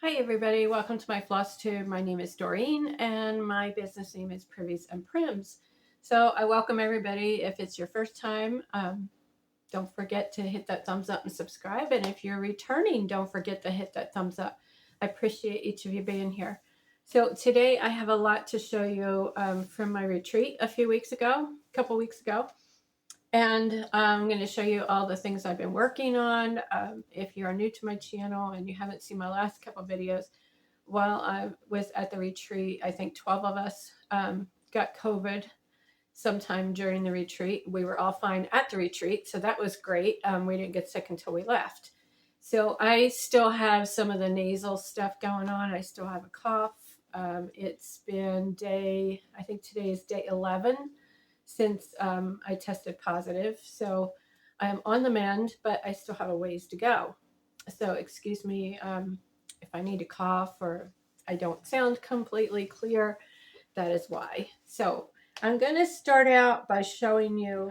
Hi everybody, welcome to my floss tube. My name is Doreen and my business name is Privies and Prims. So I welcome everybody. If it's your first time, don't forget to hit that thumbs up and subscribe. And if you're returning, don't forget to hit that thumbs up. I appreciate each of you being here. So today I have a lot to show you from my retreat a couple weeks ago. And I'm going to show you all the things I've been working on. If you're new to my channel and you haven't seen my last couple videos, while I was at the retreat, I think 12 of us got COVID sometime during the retreat. We were all fine at the retreat, so that was great. We didn't get sick until we left. So I still have some of the nasal stuff going on. I still have a cough. It's been I think today is day 11 since I tested positive. So I'm on the mend, but I still have a ways to go. So excuse me if I need to cough or I don't sound completely clear, that is why. So I'm going to start out by showing you,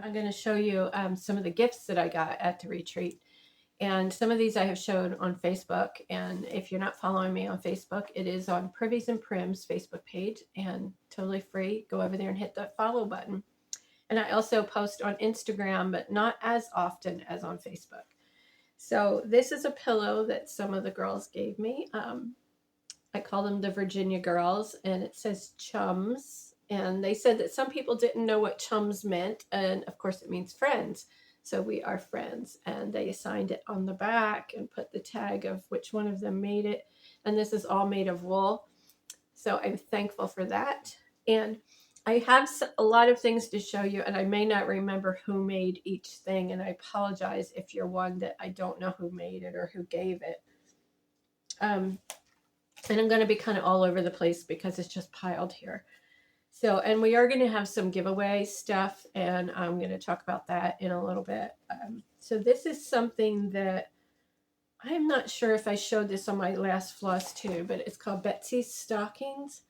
some of the gifts that I got at the retreat. And some of these I have shown on Facebook. And if you're not following me on Facebook, it is on Privies and Prims Facebook page and totally free. Go over there and hit that follow button. And I also post on Instagram, but not as often as on Facebook. So this is a pillow that some of the girls gave me. I call them the Virginia girls, and it says chums. And they said that some people didn't know what chums meant. And of course, it means friends. So we are friends. And they signed it on the back and put the tag of which one of them made it. And this is all made of wool. So I'm thankful for that. And I have a lot of things to show you, and I may not remember who made each thing. And I apologize if you're one that I don't know who made it or who gave it. And I'm going to be kind of all over the place because it's just piled here. So, and we are going to have some giveaway stuff, and I'm going to talk about that in a little bit. So this is something that I'm not sure if I showed this on my last floss too, but it's called Betsy's Stockings,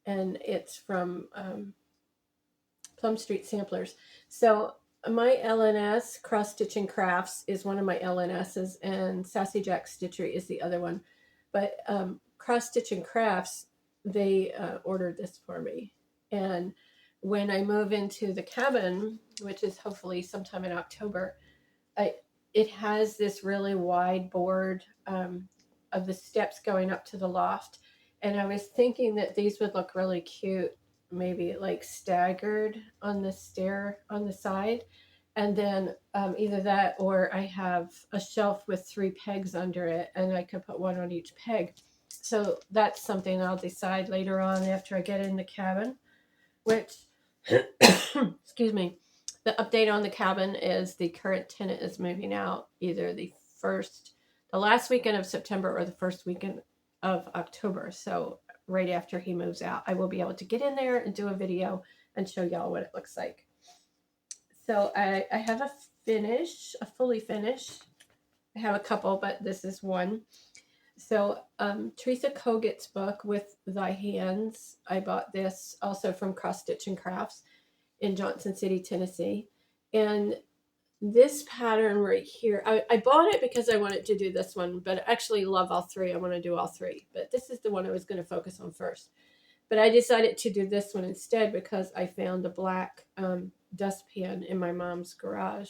and it's from Plum Street Samplers. So my LNS, Cross Stitching Crafts, is one of my LNSs, and Sassy Jack Stitchery is the other one. But Cross Stitching Crafts, they ordered this for me. And when I move into the cabin, which is hopefully sometime in October, it has this really wide board of the steps going up to the loft. And I was thinking that these would look really cute, maybe like staggered on the stair on the side. And then either that or I have a shelf with 3 pegs under it, and I could put one on each peg. So that's something I'll decide later on after I get in the cabin, which, excuse me, the update on the cabin is the current tenant is moving out either the last weekend of September or the first weekend of October. So right after he moves out, I will be able to get in there and do a video and show y'all what it looks like. So I have a fully finished. I have a couple, but this is one. So Teresa Kogut's book, With Thy Hands, I bought this also from Cross Stitch and Crafts in Johnson City, Tennessee. And this pattern right here, I bought it because I wanted to do this one, but I actually love all 3. I want to do all 3, but this is the one I was going to focus on first. But I decided to do this one instead because I found a black dustpan in my mom's garage.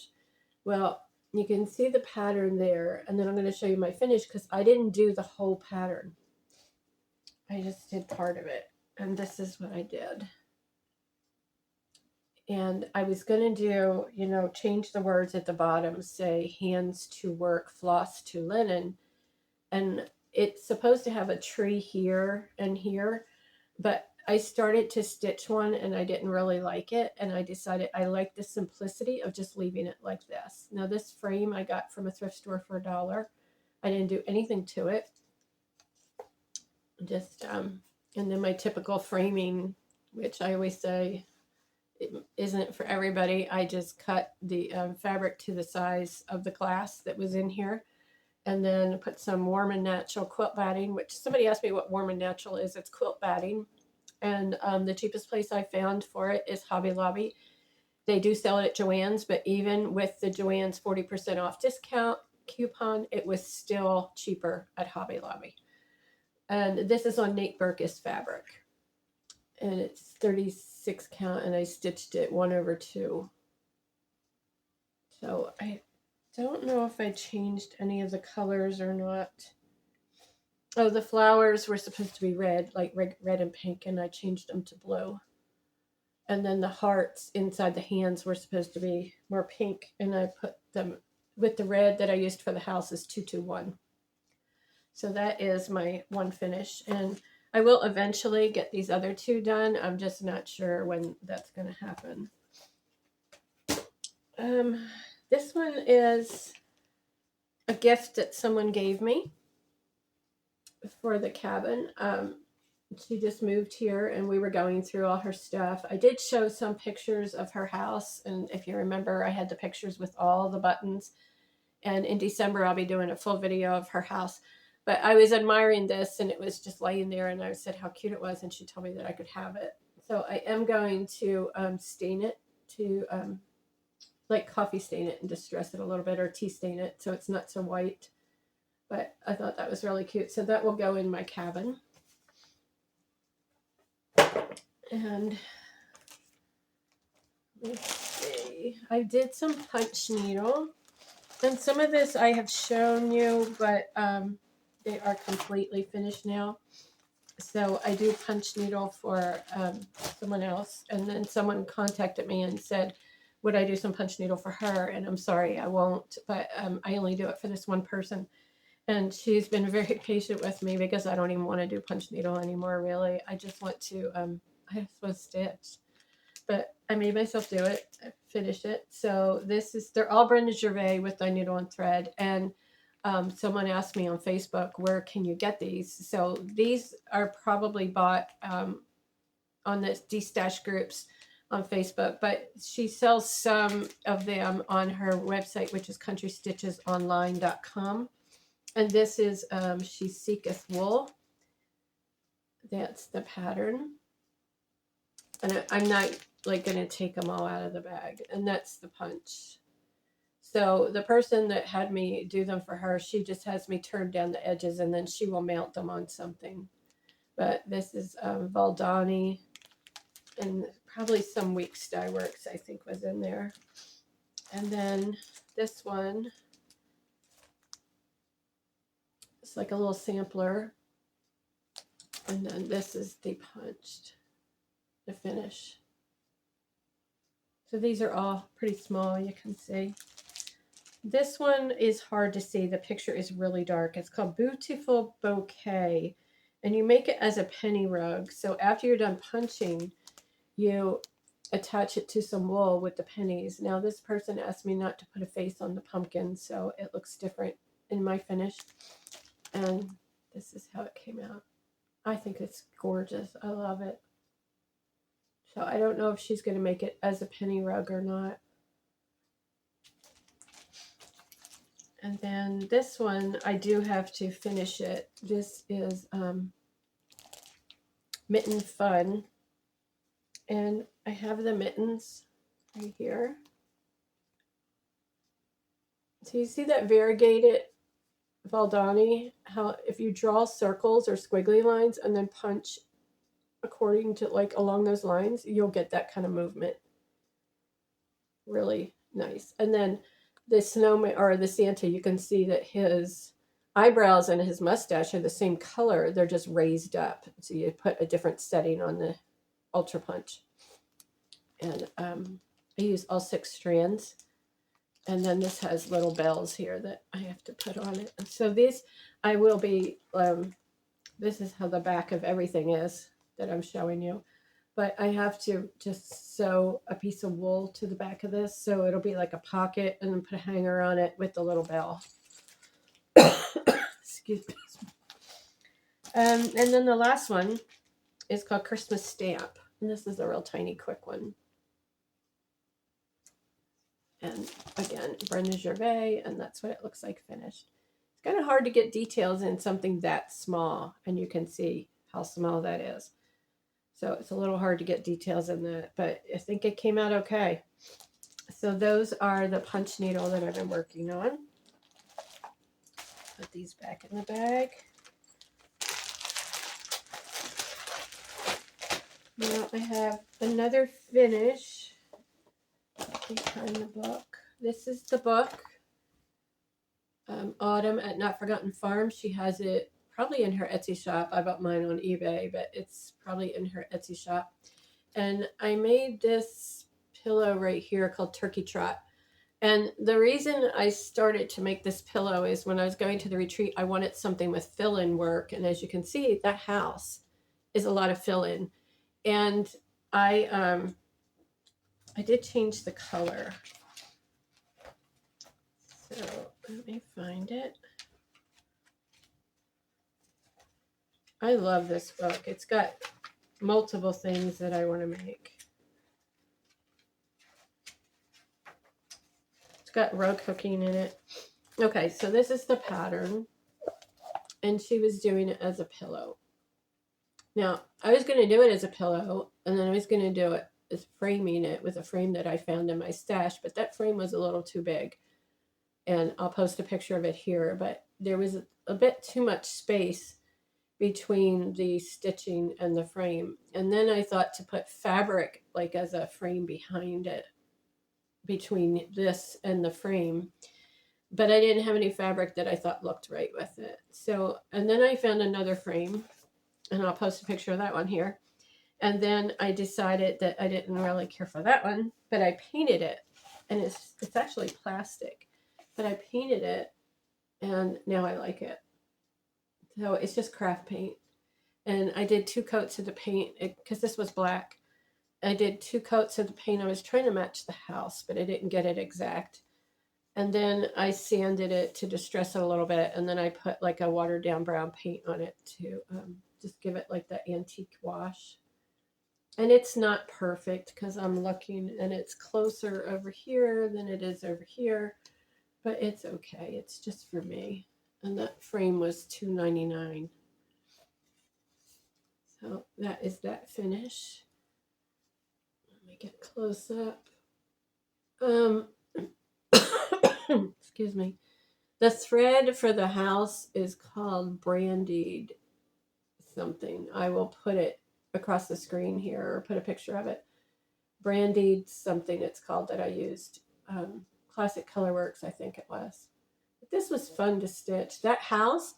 Well, you can see the pattern there, and then I'm going to show you my finish because I didn't do the whole pattern. I just did part of it, and this is what I did. And I was going to do, change the words at the bottom, say hands to work, floss to linen. And it's supposed to have a tree here and here, but I started to stitch one and I didn't really like it. And I decided I like the simplicity of just leaving it like this. Now this frame I got from a thrift store for $1. I didn't do anything to it. Just, and then my typical framing, which I always say, it isn't for everybody. I just cut the fabric to the size of the glass that was in here, and then put some warm and natural quilt batting, which somebody asked me what warm and natural is. It's quilt batting, and the cheapest place I found for it is Hobby Lobby. They do sell it at Joann's, but even with the Joann's 40% off discount coupon, it was still cheaper at Hobby Lobby. And this is on Nate Berkus fabric. And it's 36 count, and I stitched it 1/2. So I don't know if I changed any of the colors or not. Oh, the flowers were supposed to be red, like red and pink, and I changed them to blue. And then the hearts inside the hands were supposed to be more pink, and I put them with the red that I used for the house is 221. So that is my one finish, and I will eventually get these other two done. I'm just not sure when that's going to happen. This one is a gift that someone gave me for the cabin. She just moved here, and we were going through all her stuff. I did show some pictures of her house, and if you remember, I had the pictures with all the buttons. And in December, I'll be doing a full video of her house. But I was admiring this, and it was just laying there, and I said how cute it was, and she told me that I could have it. So I am going to stain it to like coffee stain it and distress it a little bit, or tea stain it so it's not so white. But I thought that was really cute. So that will go in my cabin. And let's see. I did some punch needle. And some of this I have shown you, but they are completely finished now. So I do punch needle for someone else. And then someone contacted me and said, would I do some punch needle for her? And I'm sorry, I won't. But I only do it for this one person. And she's been very patient with me because I don't even want to do punch needle anymore, really. I just want to stitch. But I made myself do it, finish it. So they're all Brenda Gervais with Dye Needle and Thread. And someone asked me on Facebook, where can you get these? So these are probably bought on the D-Stash groups on Facebook. But she sells some of them on her website, which is countrystitchesonline.com. And this is She Seeketh Wool. That's the pattern. And I'm not like going to take them all out of the bag. And that's the punch. So the person that had me do them for her, she just has me turn down the edges, and then she will mount them on something. But this is Valdani, and probably some Weeks Dye Works, I think, was in there. And then this one, it's like a little sampler. And then this is depunched, the finish. So these are all pretty small, you can see. This one is hard to see. The picture is really dark. It's called Beautiful Bouquet. And you make it as a penny rug. So after you're done punching, you attach it to some wool with the pennies. Now this person asked me not to put a face on the pumpkin, so it looks different in my finish. And this is how it came out. I think it's gorgeous. I love it. So I don't know if she's going to make it as a penny rug or not. And then this one, I do have to finish it. This is Mitten Fun. And I have the mittens right here. So you see that variegated Valdani? How if you draw circles or squiggly lines and then punch according to like along those lines, you'll get that kind of movement. Really nice. And then the snowman or the Santa, you can see that his eyebrows and his mustache are the same color. They're just raised up. So you put a different setting on the Ultra Punch. And I use all 6 strands. And then this has little bells here that I have to put on it. And so these I will be, this is how the back of everything is that I'm showing you. But I have to just sew a piece of wool to the back of this. So it'll be like a pocket, and then put a hanger on it with the little bell. Excuse me. And then the last one is called Christmas Stamp. And this is a real tiny, quick one. And again, Brenda Gervais, and that's what it looks like finished. It's kind of hard to get details in something that small, and you can see how small that is. So it's a little hard to get details in that, but I think it came out okay. So those are the punch needle that I've been working on. Put these back in the bag. Now I have another finish behind the book. This is the book, Autumn at Not Forgotten Farm. She has it probably in her Etsy shop. I bought mine on eBay, but it's probably in her Etsy shop. And I made this pillow right here called Turkey Trot. And the reason I started to make this pillow is when I was going to the retreat, I wanted something with fill-in work. And as you can see, that house is a lot of fill-in. And I did change the color. So let me find it. I love this book. It's got multiple things that I want to make. It's got rug hooking in it. Okay, so this is the pattern. And she was doing it as a pillow. Now, I was going to do it as a pillow, and then I was going to do it as framing it with a frame that I found in my stash, but that frame was a little too big. And I'll post a picture of it here, but there was a bit too much space between the stitching and the frame. And then I thought to put fabric like as a frame behind it, between this and the frame. But I didn't have any fabric that I thought looked right with it. So, and then I found another frame, and I'll post a picture of that one here. And then I decided that I didn't really care for that one, but I painted it, and it's actually plastic, but I painted it, and now I like it. So it's just craft paint. And I did 2 coats of the paint because this was black. I did 2 coats of the paint. I was trying to match the house, but I didn't get it exact. And then I sanded it to distress it a little bit. And then I put like a watered down brown paint on it to just give it like that antique wash. And it's not perfect because I'm looking and it's closer over here than it is over here. But it's okay. It's just for me. And that frame was $2.99. So that is that finish. Let me get close up. Excuse me. The thread for the house is called Brandied something. I will put it across the screen here or put a picture of it. Brandied something it's called that I used. Classic Colorworks, I think it was. But this was fun to stitch. That house,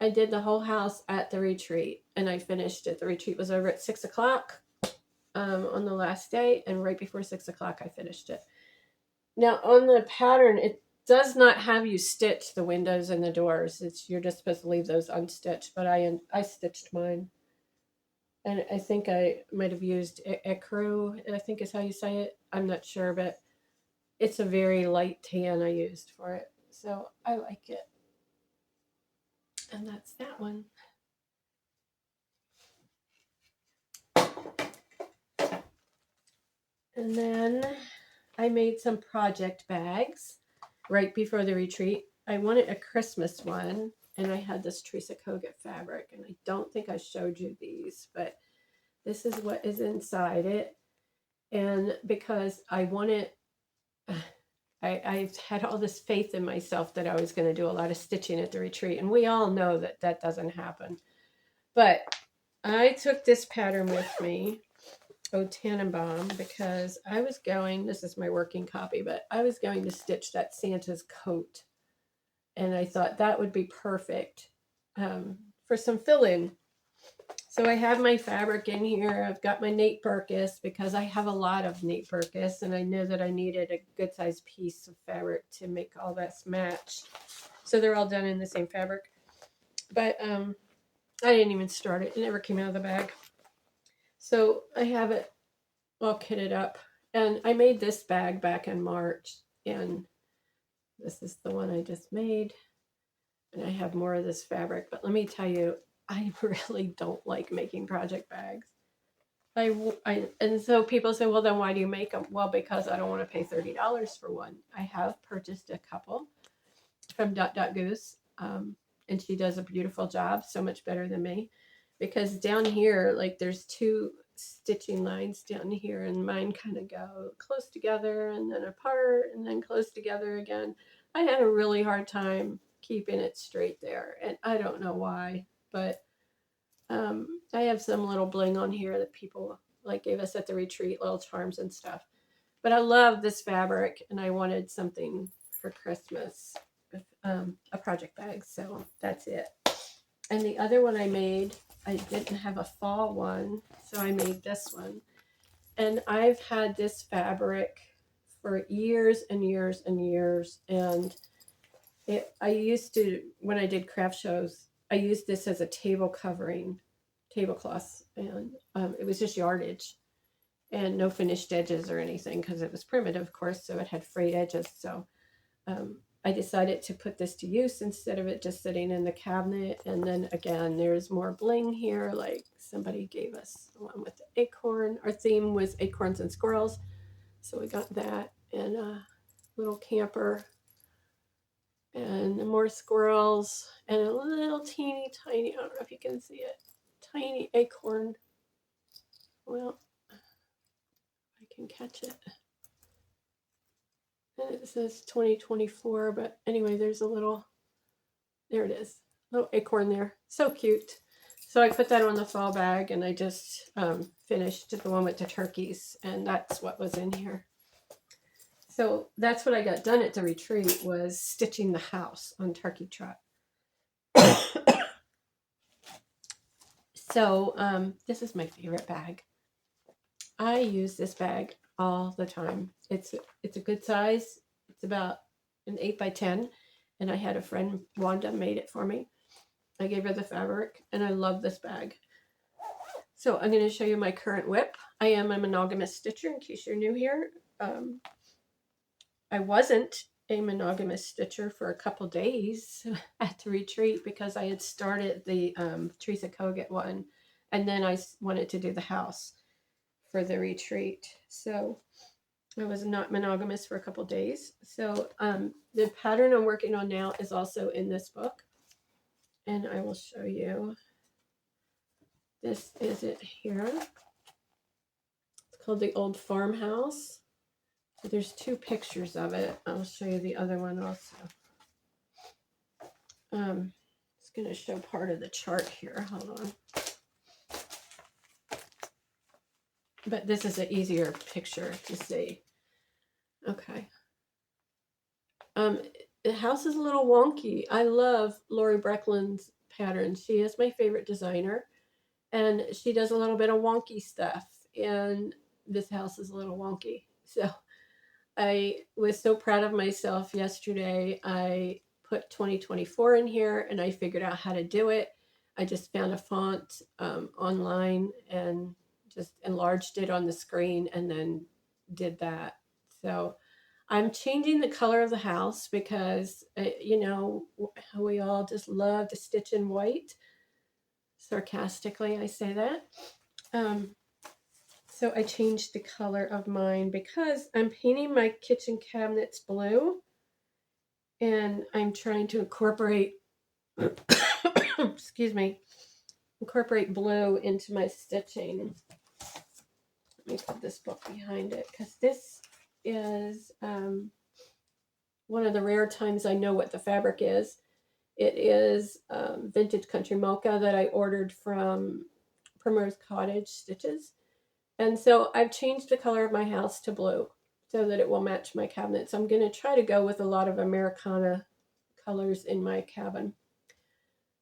I did the whole house at the retreat, and I finished it. The retreat was over at 6 o'clock on the last day, and right before 6 o'clock I finished it. Now on the pattern, it does not have you stitch the windows and the doors. You're just supposed to leave those unstitched, but I stitched mine. And I think I might have used ecru, I think is how you say it. I'm not sure, but it's a very light tan I used for it. So I like it. And that's that one. And then I made some project bags right before the retreat. I wanted a Christmas one, and I had this Teresa Kogut fabric, and I don't think I showed you these, but this is what is inside it. And because I wanted, I had all this faith in myself that I was going to do a lot of stitching at the retreat, and we all know that that doesn't happen. But I took this pattern with me, O Tannenbaum, because I was going, this is my working copy, but I was going to stitch that Santa's coat. And I thought that would be perfect for some fill-in. So I have my fabric in here. I've got my Nate Berkus because I have a lot of Nate Berkus, and I know that I needed a good sized piece of fabric to make all this match. So they're all done in the same fabric. But I didn't even start it. It never came out of the bag. So I have it all kitted up. And I made this bag back in March, and this is the one I just made. And I have more of this fabric. But let me tell you, I really don't like making project bags. And so people say, well, then why do you make them? Well, because I don't want to pay $30 for one. I have purchased a couple from Dot Dot Goose, and she does a beautiful job, so much better than me. Because down here, like there's 2 stitching lines down here, and mine kind of go close together and then apart and then close together again. I had a really hard time keeping it straight there, and I don't know why, but I have some little bling on here that people like gave us at the retreat, little charms and stuff. But I love this fabric, and I wanted something for Christmas, a project bag. So that's it. And the other one I made, I didn't have a fall one, so I made this one. And I've had this fabric for years and years and years. And I used to, when I did craft shows, I used this as a table covering, tablecloths, and it was just yardage and no finished edges or anything because it was primitive, of course, so it had frayed edges. So I decided to put this to use instead of it just sitting in the cabinet. And then again, there's more bling here, like somebody gave us the one with the acorn. Our theme was acorns and squirrels, so we got that, and a little camper and more squirrels and a little teeny tiny, I don't know if you can see it, tiny acorn. Well, I can catch it. And it says 2024, but anyway, there's a little, there it is, little acorn there. So cute. So I put that on the fall bag, and I just finished the one with the turkeys, and that's what was in here. So that's what I got done at the retreat, was stitching the house on Turkey Trot. So this is my favorite bag. I use this bag all the time. It's a good size. It's about an 8 by 10, and I had a friend, Wanda, made it for me. I gave her the fabric, and I love this bag. So I'm going to show you my current whip. I am a monogamous stitcher, in case you're new here. I wasn't a monogamous stitcher for a couple days at the retreat because I had started the Teresa Kogut one, and then I wanted to do the house for the retreat. So I was not monogamous for a couple days. So the pattern I'm working on now is also in this book, and I will show you. This is it here. It's called The Old Farmhouse. So there's two pictures of it. I'll show you the other one also. It's going to show part of the chart here. Hold on. But this is an easier picture to see. Okay. The house is a little wonky. I love Lori Breckland's patterns. She is my favorite designer, and she does a little bit of wonky stuff, and this house is a little wonky. So I was so proud of myself yesterday. I put 2024 in here, and I figured out how to do it. I just found a font online and just enlarged it on the screen and then did that. So I'm changing the color of the house because, you know, we all just love to stitch in white. Sarcastically, I say that. So I changed the color of mine because I'm painting my kitchen cabinets blue, and I'm trying to incorporate, excuse me, incorporate blue into my stitching. Let me put this book behind it because this is one of the rare times I know what the fabric is. It is Vintage Country Mocha that I ordered from Primrose Cottage Stitches. And so I've changed the color of my house to blue so that it will match my cabinets. I'm going to try to go with a lot of Americana colors in my cabin,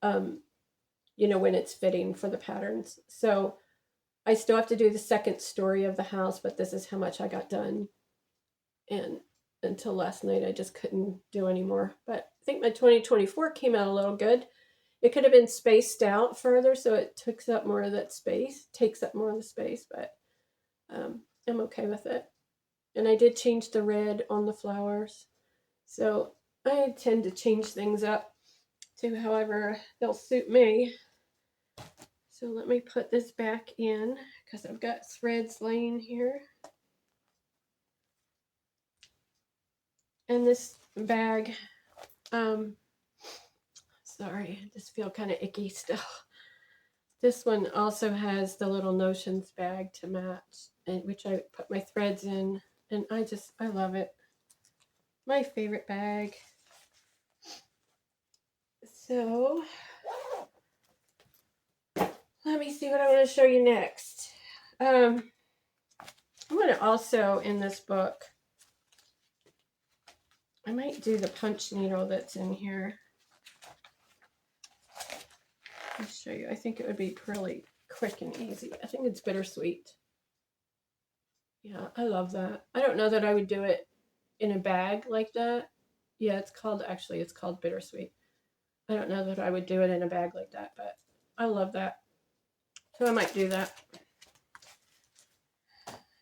you know, when it's fitting for the patterns. So I still have to do the second story of the house, but this is how much I got done. And until last night, I just couldn't do anymore. But I think my 2024 came out a little good. It could have been spaced out further, so it takes up more of that space, but I'm okay with it. And I did change the red on the flowers. So I tend to change things up to however they'll suit me. So let me put this back in because I've got threads laying here. And this bag, sorry, I just feel kind of icky still. This one also has the little Notions bag to match, which I put my threads in, and I love it. My favorite bag. So let me see what I want to show you next. I'm going to also, in this book, I might do the punch needle that's in here. I'll show you. I think it would be really quick and easy. I think it's bittersweet. Yeah, I love that. I don't know that I would do it in a bag like that. Yeah, it's called bittersweet. I don't know that I would do it in a bag like that, but I love that. So I might do that.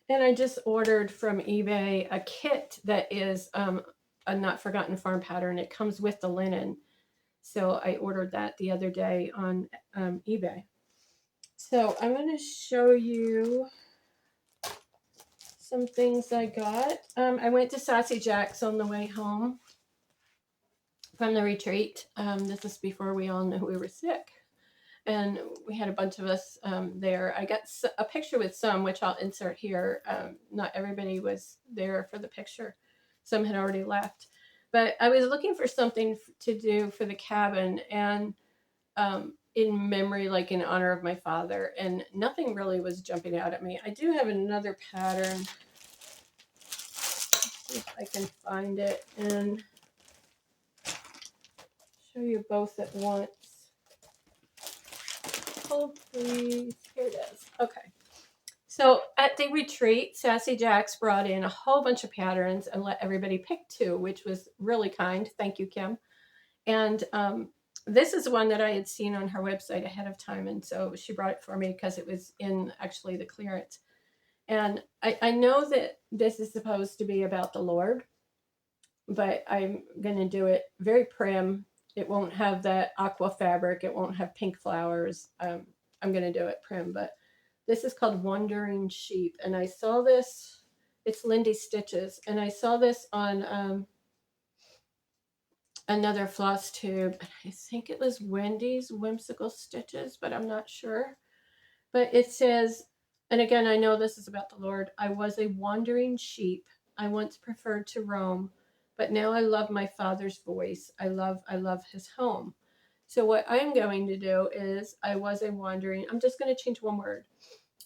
And I just ordered from eBay a kit that is a Not Forgotten Farm pattern. It comes with the linen. So I ordered that the other day on eBay. So I'm going to show you some things I got. I went to Sassy Jack's on the way home from the retreat. This is before we all knew we were sick. And we had a bunch of us there. I got a picture with some, which I'll insert here. Not everybody was there for the picture. Some had already left. But I was looking for something to do for the cabin and in memory, like in honor of my father. And nothing really was jumping out at me. I do have another pattern. Let's see if I can find it and show you both at once. Hopefully, here it is. Okay. So at the retreat, Sassy Jack's brought in a whole bunch of patterns and let everybody pick two, which was really kind. Thank you, Kim. And this is one that I had seen on her website ahead of time. And so she brought it for me because it was in actually the clearance. And I know that this is supposed to be about the Lord, but I'm going to do it very prim. It won't have that aqua fabric. It won't have pink flowers. I'm going to do it prim, but this is called Wandering Sheep. And I saw this, it's Lindy Stitches. And I saw this on another floss tube. I think it was Wendy's Whimsical Stitches, but I'm not sure. But it says, and again, I know this is about the Lord. I was a wandering sheep. I once preferred to roam, but now I love my Father's voice. I love his home. So what I'm going to do is I'm just going to change one word.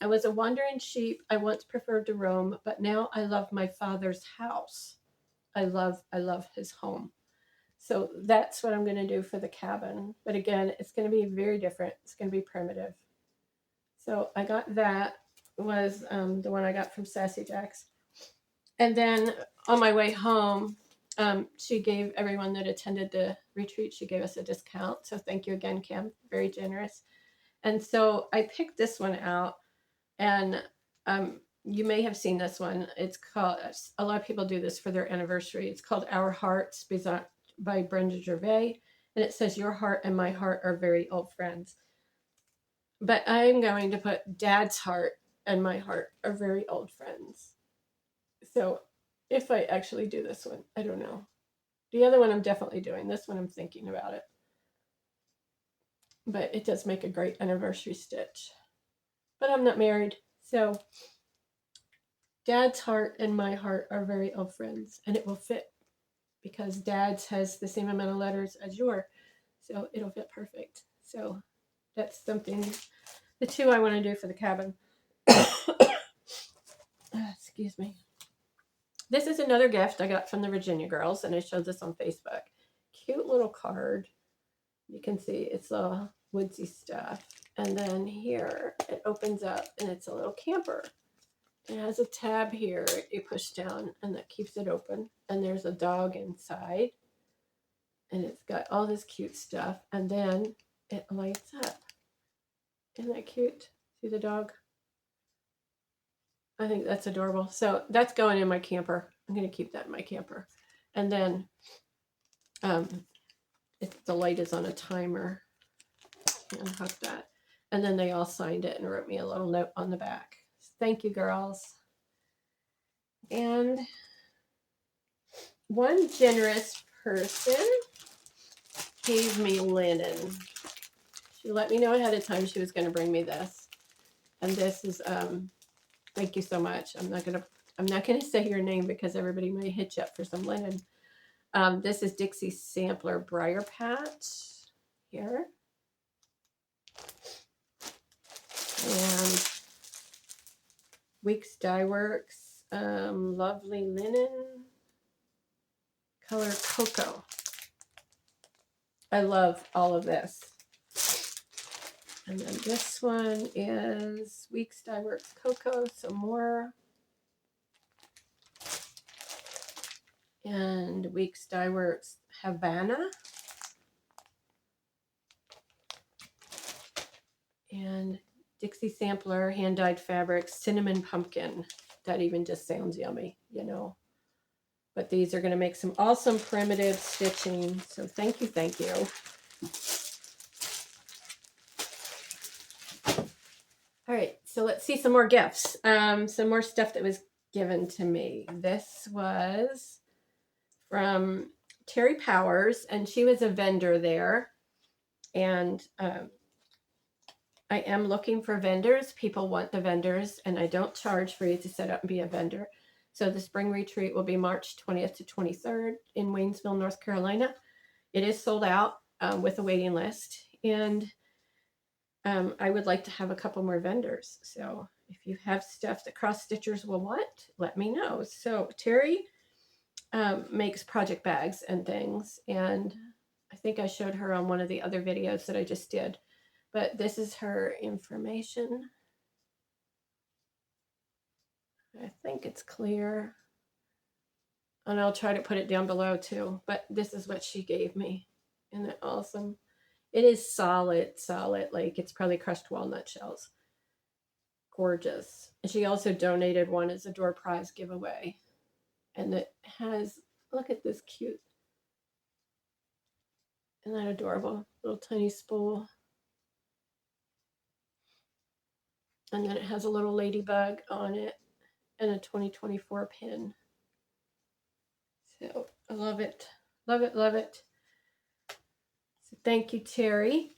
I was a wandering sheep. I once preferred to roam, but now I love my Father's house. I love his home. So that's what I'm going to do for the cabin. But again, it's going to be very different. It's going to be primitive. So I got that. Was the one I got from Sassy Jack's. And then on my way home, she gave everyone that attended the retreat, she gave us a discount. So thank you again, Kim. Very generous. And so I picked this one out. And you may have seen this one. It's called, a lot of people do this for their anniversary. It's called Our Hearts by Brenda Gervais. And it says, your heart and my heart are very old friends. But I'm going to put Dad's heart and my heart are very old friends. So if I actually do this one, I don't know. The other one I'm definitely doing. This one I'm thinking about it. But it does make a great anniversary stitch. But I'm not married. So Dad's heart and my heart are very old friends. And it will fit because Dad's has the same amount of letters as yours. So it'll fit perfect. So that's something, the two I want to do for the cabin. Excuse me. This is another gift I got from the Virginia girls, and I showed this on Facebook. Cute little card. You can see it's a woodsy stuff. And then here it opens up, and it's a little camper. It has a tab here you push down, and that keeps it open. And there's a dog inside. And it's got all this cute stuff. And then it lights up. Isn't that cute? See the dog? I think that's adorable. So that's going in my camper. I'm going to keep that in my camper. And then the light is on a timer. Unhook that. And then they all signed it and wrote me a little note on the back. Thank you, girls. And one generous person gave me linen. She let me know ahead of time she was going to bring me this. And this is thank you so much. I'm not gonna say your name because everybody may hit you up for some linen. This is Dixie Sampler Briar Patch here. And Weeks Dye Works, Lovely Linen, Color Cocoa. I love all of this. And then this one is Weeks Dye Works Cocoa, some more. And Weeks Dye Works Havana. And Dixie Sampler hand-dyed fabrics, cinnamon pumpkin. That even just sounds yummy, you know. But these are going to make some awesome primitive stitching. So thank you, thank you. All right, so let's see some more gifts. Some more stuff that was given to me. This was from Terry Powers, and she was a vendor there. And I am looking for vendors. People want the vendors, and I don't charge for you to set up and be a vendor. So the spring retreat will be March 20th to 23rd in Waynesville, North Carolina. It is sold out with a waiting list. And I would like to have a couple more vendors. So if you have stuff that cross stitchers will want, let me know. So Terry makes project bags and things. And I think I showed her on one of the other videos that I just did. But this is her information. I think it's clear. And I'll try to put it down below too. But this is what she gave me. Isn't it awesome? It is solid, like it's probably crushed walnut shells. Gorgeous. And she also donated one as a door prize giveaway. And it has, look at this cute. Isn't that adorable? Little tiny spool. And then it has a little ladybug on it and a 2024 pin. So I love it. Love it, love it. So thank you, Terry.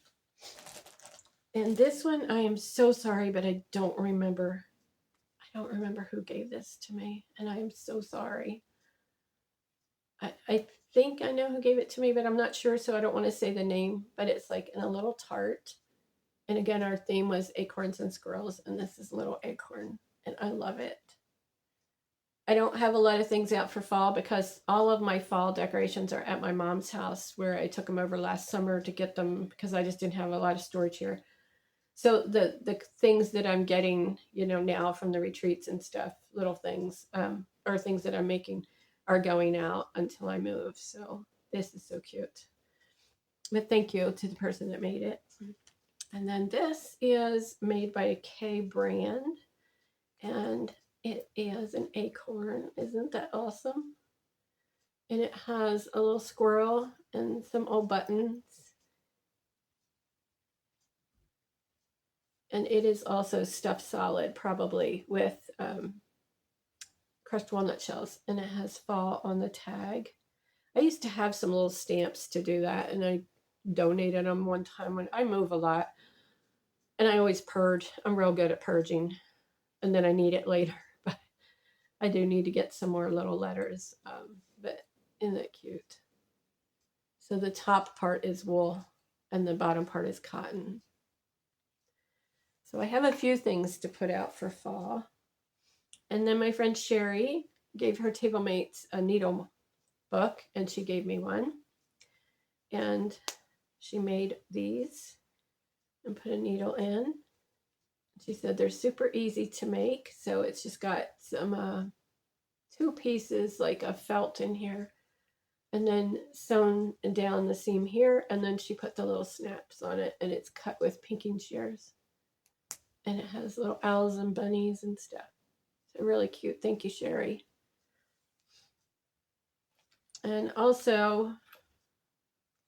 And this one, I am so sorry, but I don't remember. I don't remember who gave this to me, and I am so sorry. I think I know who gave it to me, but I'm not sure, so I don't want to say the name. But it's like in a little tart. And again, our theme was acorns and squirrels, and this is a little acorn, and I love it. I don't have a lot of things out for fall because all of my fall decorations are at my mom's house where I took them over last summer to get them because I just didn't have a lot of storage here. So the things that I'm getting, you know, now from the retreats and stuff, little things, or things that I'm making are going out until I move. So this is so cute. But thank you to the person that made it. And then this is made by K brand, and it is an acorn. Isn't that awesome? And it has a little squirrel and some old buttons. And it is also stuffed solid, probably with crushed walnut shells. And it has fall on the tag. I used to have some little stamps to do that, and I donated them one time when I move a lot. And I always purge. I'm real good at purging. And then I need it later. But I do need to get some more little letters. But isn't that cute? So the top part is wool and the bottom part is cotton. So I have a few things to put out for fall. And then my friend Sherry gave her table mates a needle book, and she gave me one. And she made these and put a needle in. She said they're super easy to make. So it's just got some 2 pieces like a felt in here, and then sewn down the seam here, and then she put the little snaps on it, and it's cut with pinking shears. And it has little owls and bunnies and stuff. So really cute. Thank you, Sherry. And also,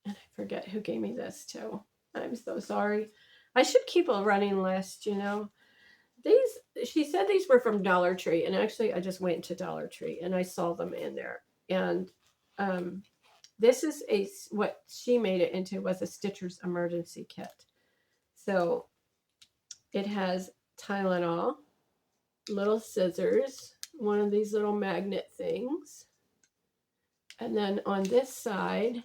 and I forget who gave me this too. I'm so sorry. I should keep a running list, you know. These, she said these were from Dollar Tree, and actually I just went to Dollar Tree and I saw them in there. And this is what she made it into was a Stitcher's emergency kit. So it has Tylenol, little scissors, one of these little magnet things. And then on this side,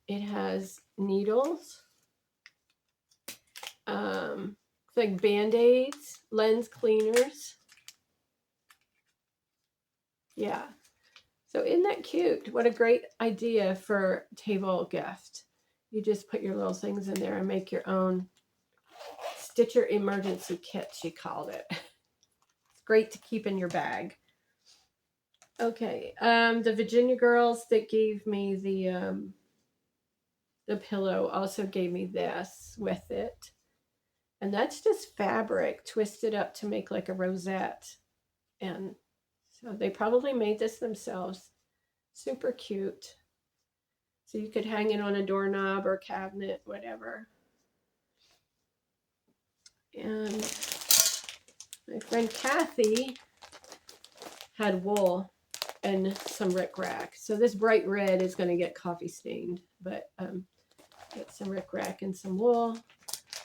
it has needles, It's like Band-Aids, lens cleaners. Yeah. So isn't that cute? What a great idea for table gift. You just put your little things in there and make your own Stitcher emergency kit, she called it. It's great to keep in your bag. Okay, the Virginia girls that gave me the pillow also gave me this with it. And that's just fabric twisted up to make like a rosette. And so they probably made this themselves. Super cute. So you could hang it on a doorknob or cabinet, whatever. And my friend Kathy had wool and some rickrack. So this bright red is going to get coffee stained, but get some rickrack and some wool.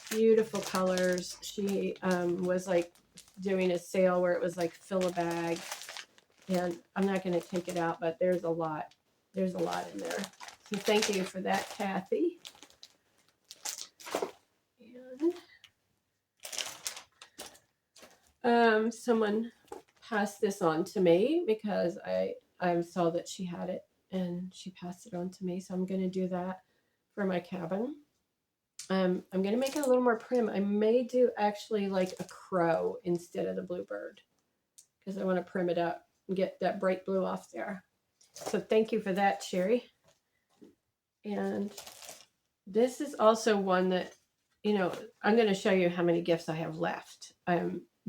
Beautiful colors. She was like doing a sale where it was like fill a bag, and I'm not going to take it out, but there's a lot. There's a lot in there. So thank you for that, Kathy. And someone passed this on to me because I saw that she had it and she passed it on to me. So I'm going to do that for my cabin. I'm going to make it a little more prim. I may do actually like a crow instead of the bluebird because I want to prim it up and get that bright blue off there. So thank you for that, Sherry. And this is also one that, you know, I'm going to show you how many gifts I have left.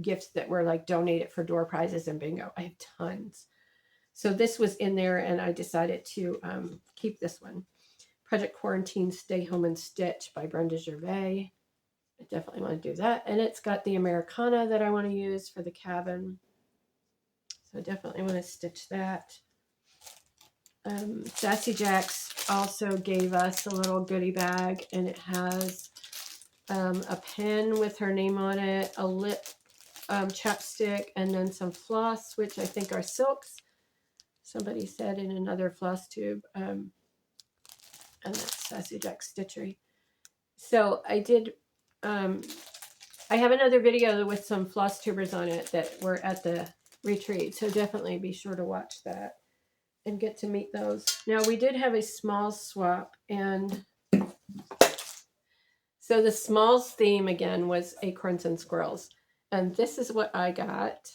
Gifts that were like donated for door prizes and bingo. I have tons. So this was in there and I decided to keep this one. Project Quarantine Stay Home and Stitch by Brenda Gervais. I definitely want to do that. And it's got the Americana that I want to use for the cabin. So I definitely want to stitch that. Sassy Jacks also gave us a little goodie bag, and it has a pen with her name on it, a lip chapstick, and then some floss, which I think are silks. Somebody said in another floss tube. And that's Sassy Jack Stitchery. So I did, I have another video with some floss tubers on it that were at the retreat. So definitely be sure to watch that and get to meet those. Now we did have a small swap, and so the smalls theme again was acorns and squirrels. And this is what I got.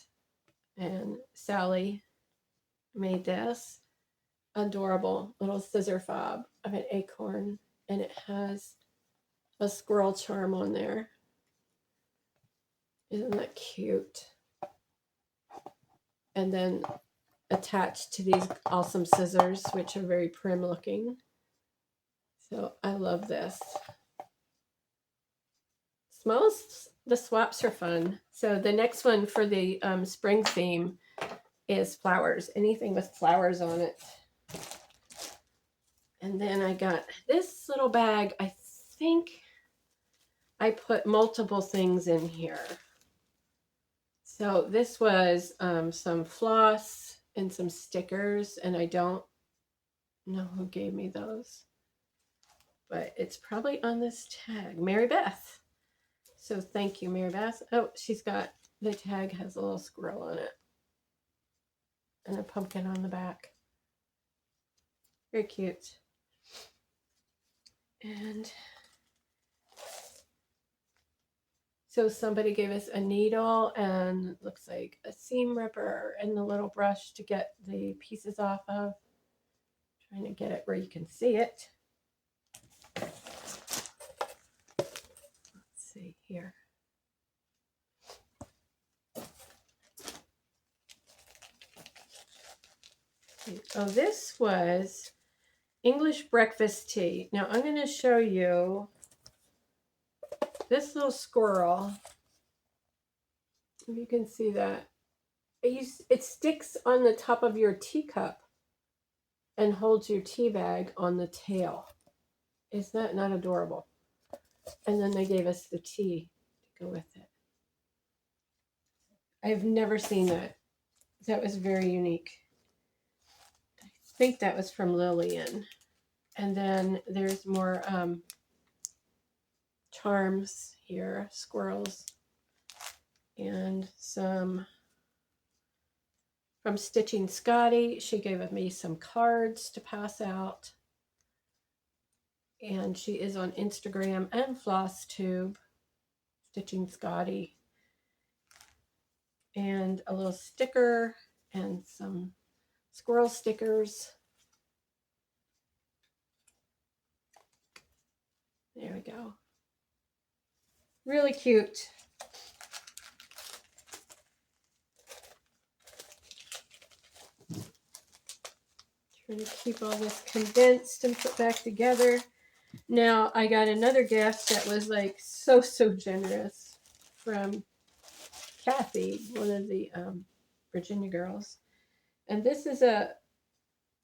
And Sally made this adorable little scissor fob of an acorn, and it has a squirrel charm on there. Isn't that cute? And then attached to these awesome scissors, which are very prim looking. So I love this. Smalls, the swaps are fun. So the next one for the spring theme is flowers. Anything with flowers on it. And then I got this little bag. I think I put multiple things in here. So this was some floss and some stickers, and I don't know who gave me those, but it's probably on this tag. Mary Beth. So thank you, Mary Beth. Oh, she's got, the tag has a little squirrel on it and a pumpkin on the back. Very cute. And so somebody gave us a needle and looks like a seam ripper and the little brush to get the pieces off of. Trying to get it where you can see it. Let's see here. Oh, this was English breakfast tea. Now I'm going to show you this little squirrel. If you can see that. It sticks on the top of your teacup and holds your tea bag on the tail. Is that not adorable? And then they gave us the tea to go with it. I've never seen that. That was very unique. I think that was from Lillian. And then there's more charms here, squirrels. and some from Stitching Scotty. She gave me some cards to pass out. And she is on Instagram and FlossTube, Stitching Scotty. And a little sticker and some squirrel stickers. There we go. Really cute. Trying to keep all this condensed and put back together. Now I got another gift that was like so generous from Kathy, one of the Virginia girls. And this is a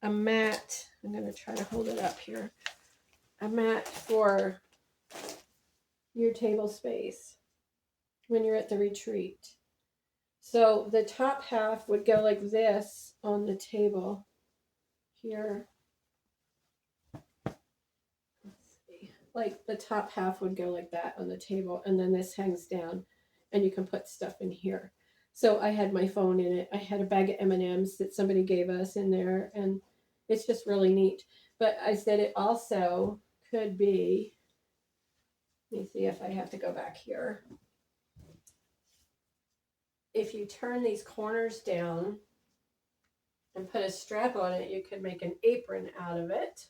mat. I'm going to try to hold it up here. A mat for your table space when you're at the retreat. So the top half would go like this on the table here. Let's see. Like the top half would go like that on the table, and then this hangs down and you can put stuff in here. So I had my phone in it. I had a bag of M&Ms that somebody gave us in there, and it's just really neat. But I said it also could be, let me see if I have to go back here. If you turn these corners down and put a strap on it, you could make an apron out of it.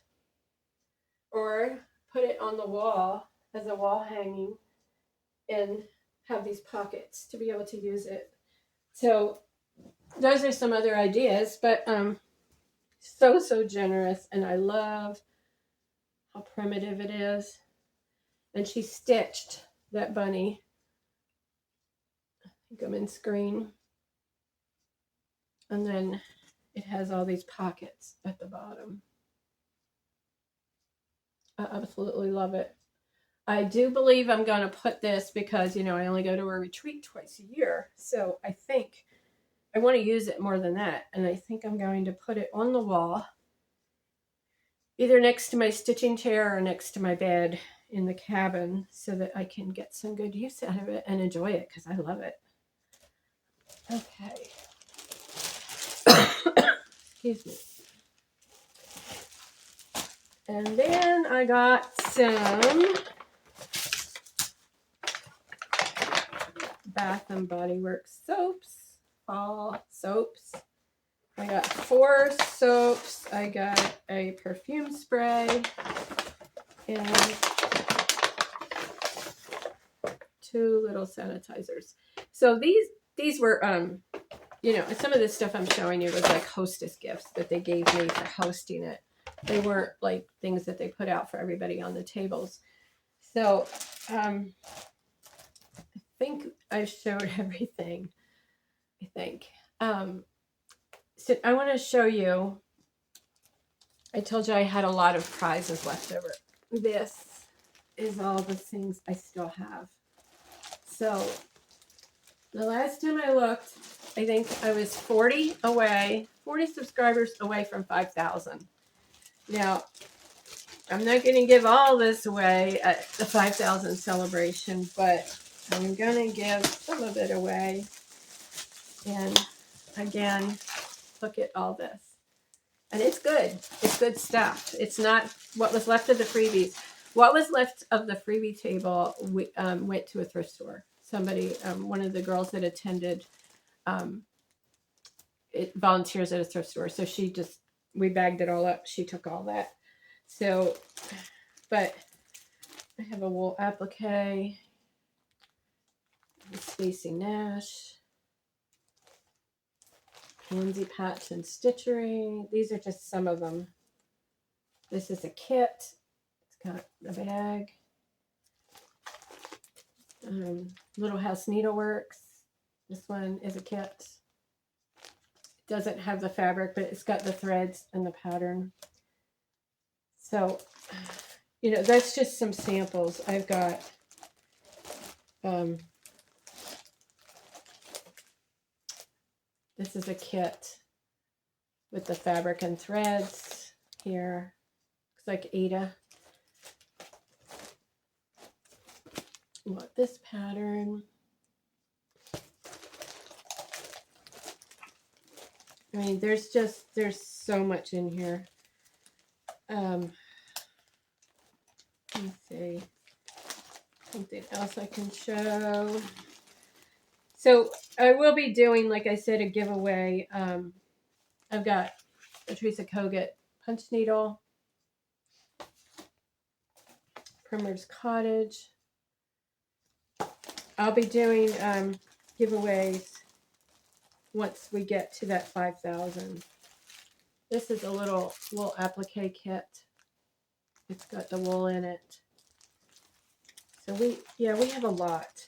Or put it on the wall as a wall hanging and have these pockets to be able to use it. So those are some other ideas, but so generous, and I love how primitive it is. And she stitched that bunny. I think I'm in screen. And then it has all these pockets at the bottom. I absolutely love it. I do believe I'm going to put this because, you know, I only go to a retreat twice a year. So I think I want to use it more than that. And I think I'm going to put it on the wall, either next to my stitching chair or next to my bed in the cabin, so that I can get some good use out of it and enjoy it because I love it. Okay. Excuse me. And then I got some Bath and Body Works soaps, fall soaps. I got 4 soaps. I got a perfume spray and 2 little sanitizers. So these were you know, some of this stuff I'm showing you was like hostess gifts that they gave me for hosting it. They weren't like things that they put out for everybody on the tables. So I think I showed everything. I think. So I want to show you. I told you I had a lot of prizes left over. This is all the things I still have. So the last time I looked, I think I was 40 subscribers away from 5,000. Now, I'm not going to give all this away at the 5,000 celebration, but I'm going to give some of it away. And again, look at all this. And it's good. It's good stuff. It's not what was left of the freebies. What was left of the freebie table went to a thrift store. Somebody, one of the girls that attended, it volunteers at a thrift store. So we bagged it all up. She took all that. So, but I have a wool applique, Stacey Nash, Pansy Patch and Stitchery. These are just some of them. This is a kit. It's got a bag. Little House Needleworks. This one is a kit. It doesn't have the fabric, but it's got the threads and the pattern. So, you know, that's just some samples. I've got this is a kit with the fabric and threads here. Looks like Ada. Want this pattern. I mean, there's so much in here. Let me see. Something else I can show. So I will be doing, like I said, a giveaway. I've got a Teresa Kogut punch needle, Primrose Cottage. I'll be doing giveaways once we get to that 5,000. This is a little wool applique kit. It's got the wool in it. So we have a lot.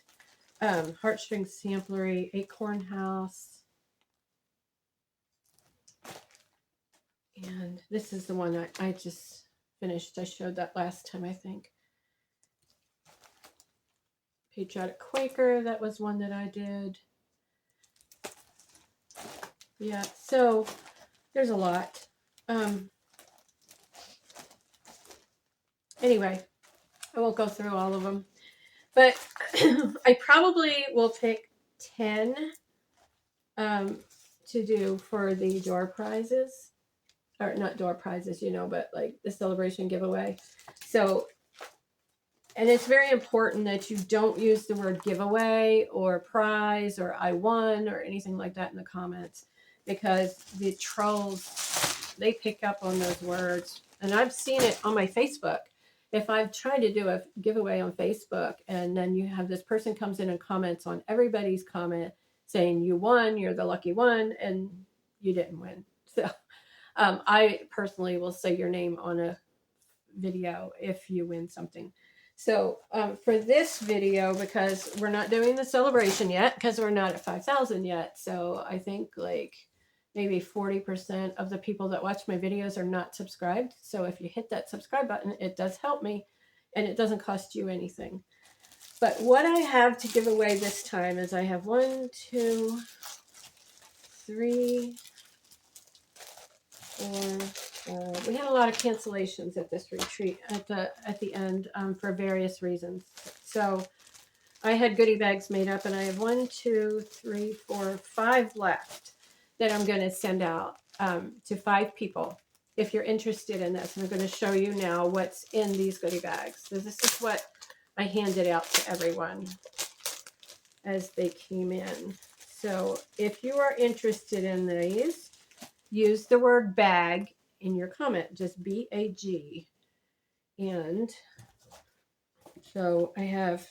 Heartstring Samplery, Acorn House. And this is the one I just finished. I showed that last time, I think. Patriotic Quaker, that was one that I did. Yeah, so there's a lot. Anyway, I won't go through all of them. But I probably will pick 10 to do for the door prizes. Or not door prizes, you know, but like the celebration giveaway. So, and it's very important that you don't use the word giveaway or prize or I won or anything like that in the comments, because the trolls, they pick up on those words. And I've seen it on my Facebook. If I've tried to do a giveaway on Facebook and then you have this person comes in and comments on everybody's comment saying you won, you're the lucky one, and you didn't win. So I personally will say your name on a video if you win something. So for this video, because we're not doing the celebration yet, because we're not at 5,000 yet. So I think like maybe 40% of the people that watch my videos are not subscribed. So if you hit that subscribe button, it does help me and it doesn't cost you anything. But what I have to give away this time is I have 1, 2, 3, 4, we had a lot of cancellations at this retreat at the end for various reasons. So I had goodie bags made up, and I have 1, 2, 3, 4, 5 left that I'm going to send out to 5 people. If you're interested in this, I'm going to show you now what's in these goodie bags. So this is what I handed out to everyone as they came in. So if you are interested in these, use the word bag in your comment, just B-A-G. And so I have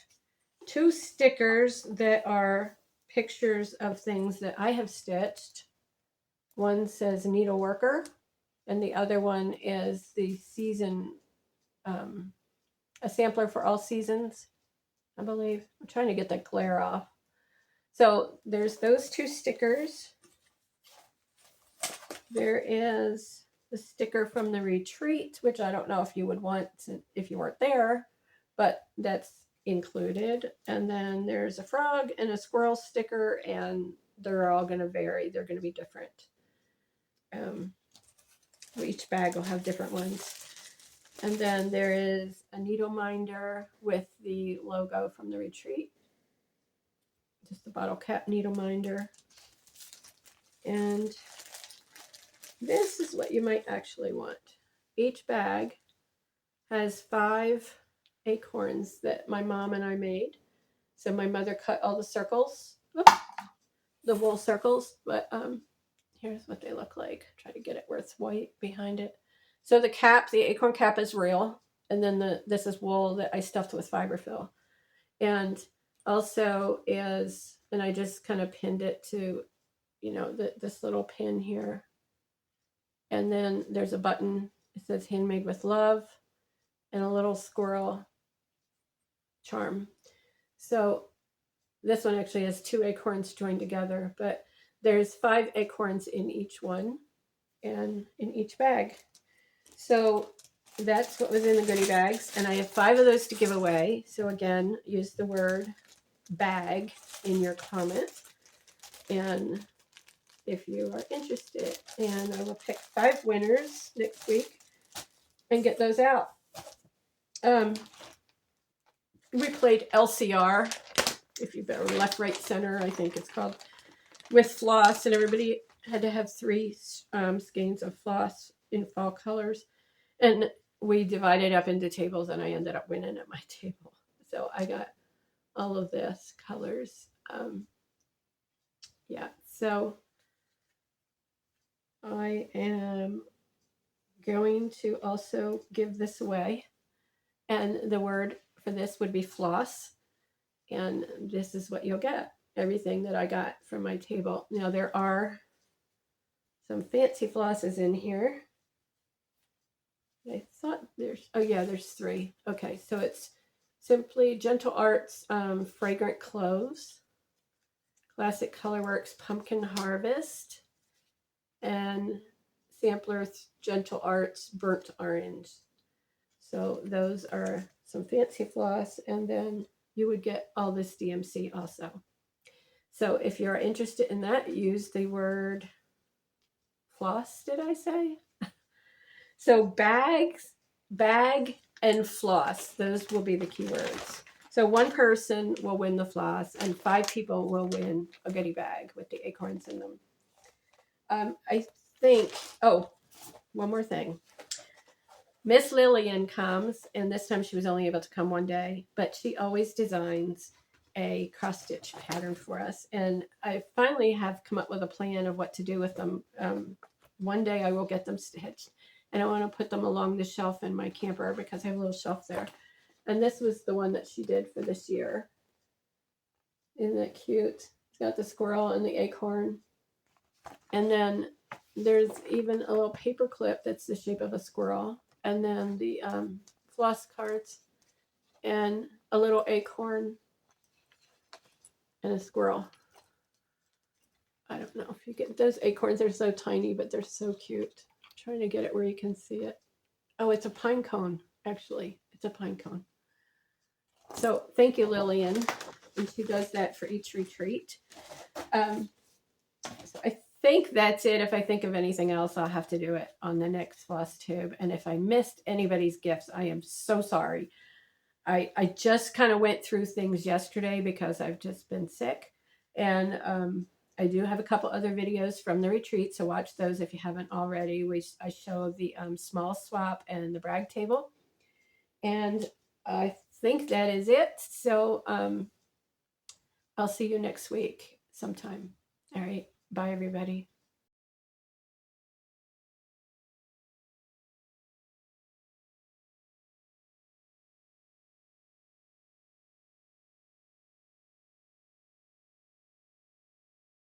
2 stickers that are pictures of things that I have stitched. One says needle worker, and the other one is the season, a sampler for all seasons, I believe. I'm trying to get that glare off. So there's those 2 stickers. There is the sticker from the retreat, which I don't know if you would want if you weren't there, but that's included. And then there's a frog and a squirrel sticker, and they're all going to vary. They're going to be different. Each bag will have different ones. And then there is a needle minder with the logo from the retreat. Just a bottle cap needle minder. And this is what you might actually want. Each bag has 5 acorns that my mom and I made. So my mother cut all the circles, the wool circles, but here's what they look like. Try to get it where it's white behind it. So the cap, the acorn cap is real, and then this is wool that I stuffed with fiberfill. And also is, and I just kind of pinned it to, you know, this little pin here. And then there's a button. It says handmade with love and a little squirrel charm. So this one actually has 2 acorns joined together, but there's 5 acorns in each one and in each bag. So that's what was in the goodie bags. And I have 5 of those to give away. So again, use the word bag in your comment. And if you are interested, and I will pick 5 winners next week and get those out. We played LCR, if you've been left, right, center, I think it's called, with floss, and everybody had to have three skeins of floss in fall colors, and we divided up into tables, and I ended up winning at my table. So I got all of this colors. Yeah, so I am going to also give this away, and the word for this would be floss, and this is what you'll get. Everything that I got from my table. Now there are some fancy flosses in here. I thought there's three. Okay, so it's Simply Gentle Arts Fragrant Cloves, Classic Colorworks Pumpkin Harvest, and Sampler's Gentle Arts Burnt Orange. So those are some fancy floss, and then you would get all this DMC also. So if you're interested in that, use the word floss, did I say? So bag, and floss, those will be the keywords. So one person will win the floss, and 5 people will win a goodie bag with the acorns in them. I think, one more thing. Miss Lillian comes, and this time she was only able to come one day, but she always designs a cross stitch pattern for us. And I finally have come up with a plan of what to do with them. One day I will get them stitched, and I want to put them along the shelf in my camper because I have a little shelf there. And this was the one that she did for this year. Isn't that cute? It's got the squirrel and the acorn. And then there's even a little paper clip that's the shape of a squirrel. And then the floss cards and a little acorn and a squirrel. I don't know if you get those acorns. They're so tiny, but they're so cute. I'm trying to get it where you can see it. Oh, it's a pine cone, actually. It's a pine cone. So thank you, Lillian. And she does that for each retreat. So I think that's it. If I think of anything else, I'll have to do it on the next floss tube. And if I missed anybody's gifts, I am so sorry. I just kind of went through things yesterday because I've just been sick. And I do have a couple other videos from the retreat, so watch those if you haven't already. I show the small swap and the brag table. And I think that is it. So I'll see you next week sometime. All right. Bye, everybody.